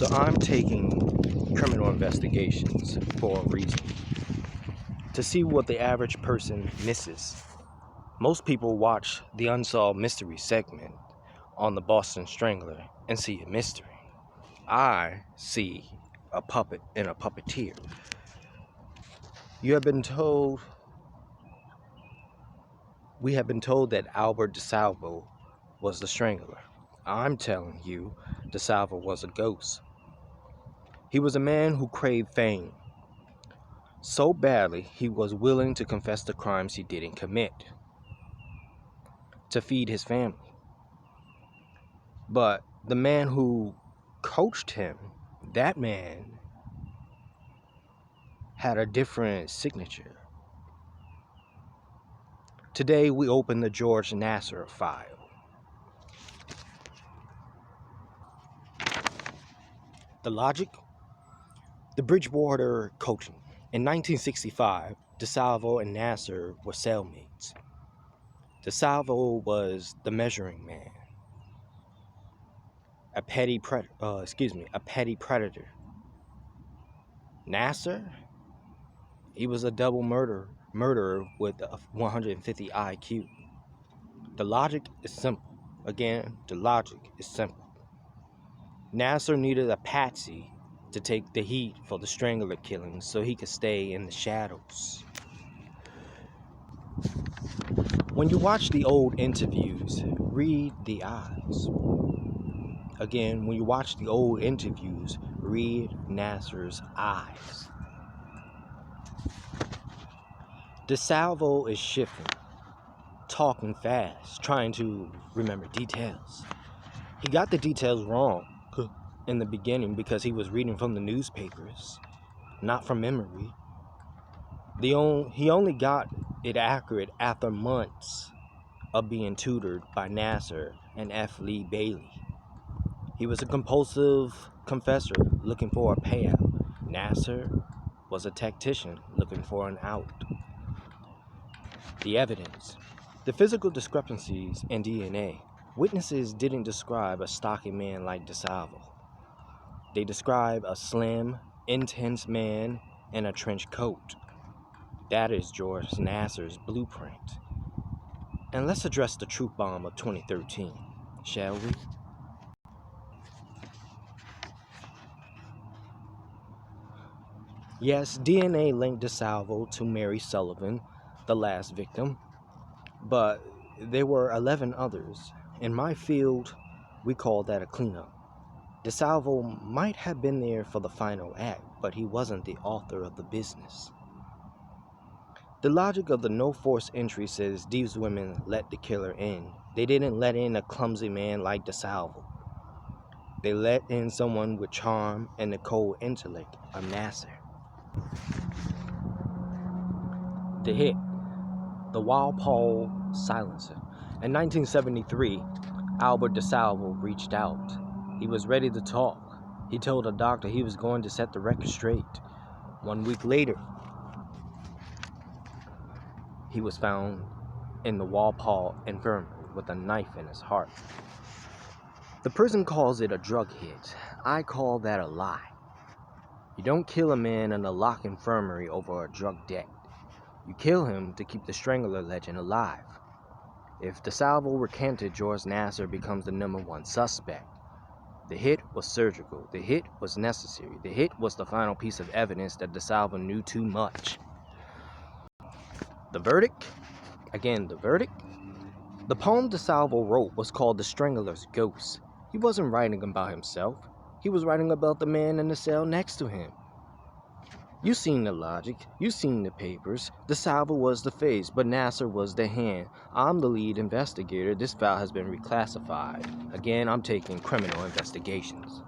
So I'm taking criminal investigations for a reason. To see what the average person misses. Most people watch the Unsolved Mysteries segment on the Boston Strangler and see a mystery. I see a puppet and a puppeteer. We have been told that Albert DeSalvo was the strangler. I'm telling you, DeSalvo was a ghost. He was a man who craved fame so badly he was willing to confess the crimes he didn't commit to feed his family. But the man who coached him, that man had a different signature. Today we open the George Nassar file. The logic? The Bridgewater Coaching. In 1965, DeSalvo and Nassar were cellmates. DeSalvo was the measuring man, a petty predator. Nassar, he was a double murderer with a 150 IQ. The logic is simple. Again, the logic is simple. Nassar needed a patsy to take the heat for the Strangler killings so he could stay in the shadows. When you watch the old interviews, read the eyes. Again, when you watch the old interviews, read Nassar's eyes. DeSalvo is shifting, talking fast, trying to remember details. He got the details wrong in the beginning because he was reading from the newspapers, not from memory. He only got it accurate after months of being tutored by Nassar and F. Lee Bailey. He was a compulsive confessor looking for a payout. Nassar was a tactician looking for an out. The evidence. The physical discrepancies in DNA. Witnesses didn't describe a stocky man like DeSalvo. They describe a slim, intense man in a trench coat. That is George Nassar's blueprint. And let's address the truth bomb of 2013, shall we? Yes, DNA linked DeSalvo to Mary Sullivan, the last victim, but there were 11 others. In my field, we call that a cleanup. DeSalvo might have been there for the final act, but he wasn't the author of the business. The logic of the no-force entry says these women let the killer in. They didn't let in a clumsy man like DeSalvo. They let in someone with charm and the cold intellect of Nassar. The hit, the WALPOLE silencer. In 1973, Albert DeSalvo reached out. He was ready to talk. He told a doctor he was going to set the record straight. 1 week later, he was found in the WALPOLE infirmary with a knife in his heart. The prison calls it a drug hit. I call that a lie. You don't kill a man in a locked infirmary over a drug debt. You kill him to keep the Strangler legend alive. If DeSalvo recanted, George Nassar becomes the #1 suspect. The hit was surgical. The hit was necessary. The hit was the final piece of evidence that DeSalvo knew too much. The verdict? Again, the verdict? The poem DeSalvo wrote was called The Strangler's Ghost. He wasn't writing about himself. He was writing about the man in the cell next to him. You seen the logic. You seen the papers. DeSalvo was the face, but Nassar was the hand. I'm the lead investigator. This file has been reclassified. Again, I'm taking criminal investigations.